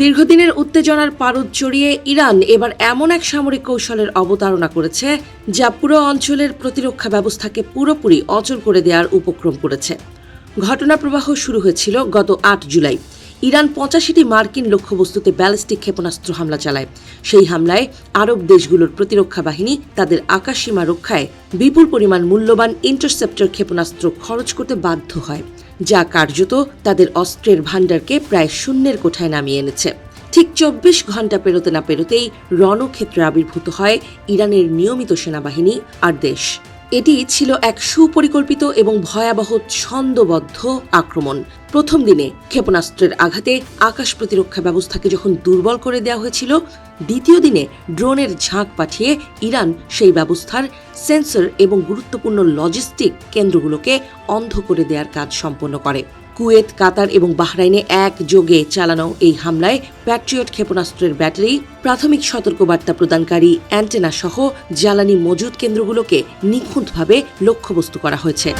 দীর্ঘদিনের উত্তেজনার পারদ চড়িয়ে ইরান এবার এমন এক সামরিক কৌশলের অবতারণা করেছে যা পুরো অঞ্চলের প্রতিরক্ষা ব্যবস্থাকে পুরোপুরি অচল করে দেওয়ার উপক্রম করেছে। ঘটনা প্রবাহ শুরু হয়েছিল গত ৮ জুলাই। ইরান ৮৫টি মার্কিন লক্ষ্যবস্তুতে ব্যালিস্টিক ক্ষেপণাস্ত্র হামলা চালায়। সেই হামলায় আরব দেশগুলোর প্রতিরক্ষা বাহিনী তাদের আকাশসীমা রক্ষায় বিপুল পরিমাণ মূল্যবান ইন্টারসেপ্টর ক্ষেপণাস্ত্র খরচ করতে বাধ্য হয়, যা কার্যত তাদের অস্ত্রের ভাণ্ডারকে প্রায় শূন্যের কোঠায় নামিয়ে এনেছে। ঠিক ২৪ ঘণ্টা পেরোতে না পেরোতেই রণক্ষেত্রে আবির্ভূত হয় ইরানের নিয়মিত সেনাবাহিনী আর দেশ। এটি ছিল এক সুপরিকল্পিত এবং ভয়াবহ ছন্দবদ্ধ আক্রমণ। প্রথম দিনে ক্ষেপণাস্ত্রের আঘাতে আকাশ প্রতিরক্ষা ব্যবস্থাকে যখন দুর্বল করে দেওয়া হয়েছিল, দ্বিতীয় দিনে ড্রোনের ঝাঁক পাঠিয়ে ইরান সেই ব্যবস্থার সেন্সর এবং গুরুত্বপূর্ণ লজিস্টিক কেন্দ্রগুলোকে অন্ধ করে দেওয়ার কাজ সম্পন্ন করে। কুয়েত, কাতার এবং বাহরাইনে একযোগে চালানো এই হামলায় প্যাট্রিয়ট ক্ষেপণাস্ত্রের ব্যাটারি, প্রাথমিক সতর্কবার্তা প্রদানকারী অ্যান্টেনা সহ জ্বালানি মজুদ কেন্দ্রগুলোকে নিখুঁতভাবে লক্ষ্যবস্তু করা হয়েছে।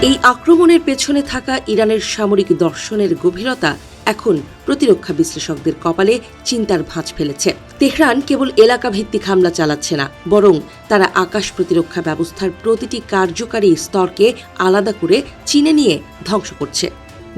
এই আক্রমণের পেছনে থাকা ইরানের সামরিক দর্শনের গভীরতা এখন প্রতিরক্ষা বিশ্লেষকদের কপালে চিন্তার ভাঁজ ফেলেছে। তেহরান কেবল এলাকা ভিত্তিক হামলা চালাচ্ছে না, বরং তারা আকাশ প্রতিরক্ষা ব্যবস্থার প্রতিটি কার্যকারী স্তরকে আলাদা করে চিনে নিয়ে ধ্বংস করছে।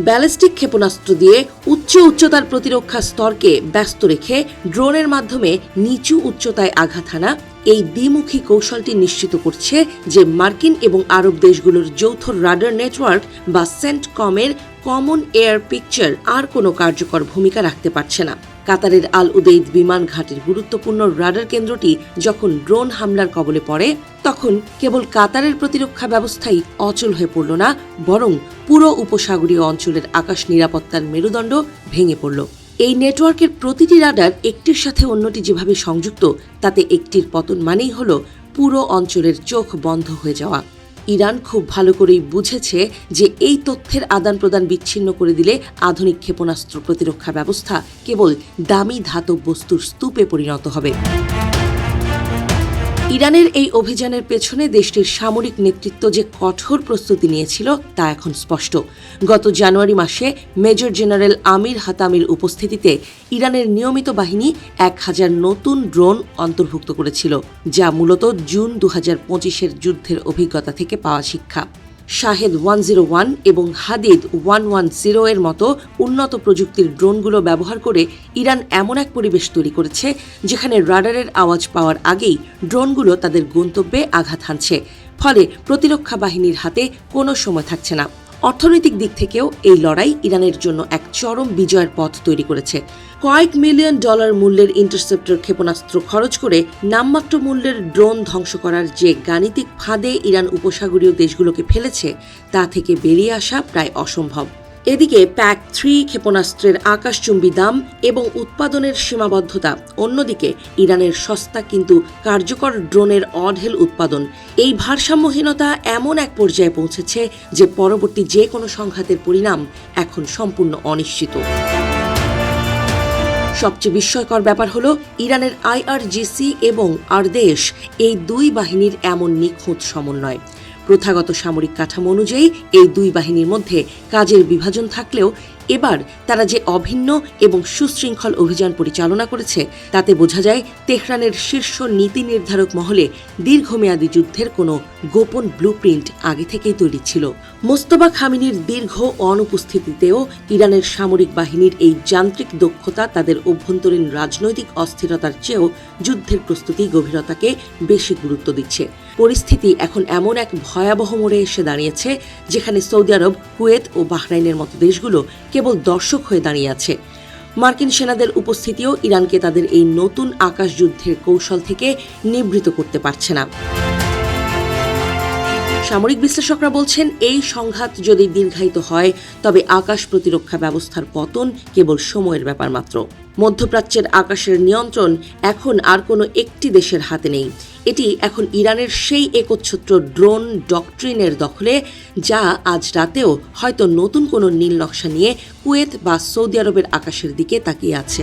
ব্যালিস্টিক ক্ষেপণাস্ত্র দিয়ে উচ্চতার প্রতিরক্ষা স্তরকে ব্যস্ত রেখে ড্রোনের মাধ্যমে নিচু উচ্চতায় আঘাত হানা, এই দ্বিমুখী কৌশলটি নিশ্চিত করছে যে মার্কিন এবং আরব দেশগুলোর যৌথ রাডার নেটওয়ার্ক বা সেন্টকমের কমন এয়ার পিকচার আর কোনো কার্যকর ভূমিকা রাখতে পারছে না। কাতারের আল উদেইদ বিমান ঘাটির গুরুত্বপূর্ণ রাডার কেন্দ্রটি যখন ড্রোন হামলার কবলে পড়ে, তখন কেবল কাতারের প্রতিরক্ষা ব্যবস্থাই অচল হয়ে পড়ল না, বরং পুরো উপসাগরীয় অঞ্চলের আকাশ নিরাপত্তার মেরুদণ্ড ভেঙে পড়ল। এই নেটওয়ার্কের প্রতিটি রাডার একটির সাথে অন্যটি যেভাবে সংযুক্ত, তাতে একটির পতন মানেই হল পুরো অঞ্চলের চোখ বন্ধ হয়ে যাওয়া। ইরান খুব ভালো করেই বুঝেছে যে এই তথ্যের আদান প্রদান বিচ্ছিন্ন করে দিলে আধুনিক ক্ষেপণাস্ত্র প্রতিরক্ষা ব্যবস্থা কেবল দামি ধাতব বস্তুর স্তূপে পরিণত হবে। ইরানের এই অভিযানের পেছনে দেশটির সামরিক নেতৃত্ব যে কঠোর প্রস্তুতি নিয়েছিল তা এখন স্পষ্ট। গত জানুয়ারি মাসে মেজর জেনারেল আমির হাতামির উপস্থিতিতে ইরানের নিয়মিত বাহিনী ১,০০০ নতুন ড্রোন অন্তর্ভুক্ত করেছিল, যা মূলত জুন ২০২৫-এর যুদ্ধের অভিজ্ঞতা থেকে পাওয়া শিক্ষা। শাহেদ 101 এবং হাদিদ 110 এর মতো উন্নত প্রযুক্তির ড্রোনগুলো ব্যবহার করে ইরান এমন এক পরিবেশ তৈরি করেছে যেখানে রাডারের আওয়াজ পাওয়ার আগেই ড্রোনগুলো তাদের গন্তব্যে আঘাত হানছে, ফলে প্রতিরক্ষা বাহিনীর হাতে কোনো সময় থাকছে না। অর্থনৈতিক দিক থেকেও এই লড়াই ইরানের জন্য এক চরম বিজয়ের পথ তৈরি করেছে। কয়েক মিলিয়ন ডলার মূল্যের ইন্টারসেপ্টর ক্ষেপণাস্ত্র খরচ করে নামমাত্র মূল্যের ড্রোন ধ্বংস করার যে গাণিতিক ফাঁদে ইরান উপসাগরীয় দেশগুলোকে ফেলেছে, তা থেকে বেরিয়ে আসা প্রায় অসম্ভব। এদিকে PAC-3 ক্ষেপণাস্ত্রের আকাশচুম্বী দাম এবং উৎপাদনের সীমাবদ্ধতা, অন্যদিকে ইরানের সস্তা কিন্তু কার্যকর ড্রোনের অঢেল উৎপাদন, এই ভারসাম্যহীনতা এমন এক পর্যায়ে পৌঁছেছে যে পরবর্তী যে কোনো সংঘাতের পরিণাম এখন সম্পূর্ণ অনিশ্চিত। সবচেয়ে বিস্ময়কর ব্যাপার হলো ইরানের IRGC এবং আরদেশ, এই দুই বাহিনীর এমন নিখুঁত সমন্বয়। প্রথাগত সামরিক কাঠামো অনুযায়ী এই দুই বাহিনীর মধ্যে কাজের বিভাজন থাকলেও এবার তারা যে অভিন্ন এবং সুশৃঙ্খল অভিযান পরিচালনা করেছে, তাতে বোঝা যায় তেহরানের শীর্ষ নীতি নির্ধারক মহলে দীর্ঘমেয়াদী যুদ্ধের কোনো গোপন ব্লুপ্রিন্ট আগে থেকেই তৈরি ছিল। মোস্তফা খামেনির দীর্ঘ অনুপস্থিতিতেও ইরানের সামরিক বাহিনীর এই যান্ত্রিক দক্ষতা তাদের অভ্যন্তরীণ রাজনৈতিক অস্থিরতার চেয়েও যুদ্ধের প্রস্তুতি গভীরতাকে বেশি গুরুত্ব দিচ্ছে। পরিস্থিতি এখন এমন এক ভয়াবহ মোড়ে এসে দাঁড়িয়েছে যেখানে সৌদি আরব, কুয়েত ও বাহরাইনের মতো দেশগুলো কেবল দর্শক হয়ে দাঁড়িয়ে আছে। মার্কিন সেনাদের উপস্থিতিও ইরানকে তাদের এই নতুন আকাশ যুদ্ধের কৌশল থেকে নিবৃত করতে পারছে না। সামরিক বিশ্লেষকরা বলছেন, এই সংঘাত যদি দীর্ঘায়িত হয় তবে আকাশ প্রতিরক্ষা ব্যবস্থার পতন কেবল সময়ের ব্যাপার মাত্র। মধ্যপ্রাচ্যের আকাশের নিয়ন্ত্রণ এখন আর কোনো একটি দেশের হাতে নেই। এটি এখন ইরানের সেই একচ্ছত্র ড্রোন ডক্ট্রিনের দখলে, যা আজ রাতেও হয়তো নতুন কোনো নীল নকশা নিয়ে কুয়েত বা সৌদি আরবের আকাশের দিকে তাকিয়ে আছে।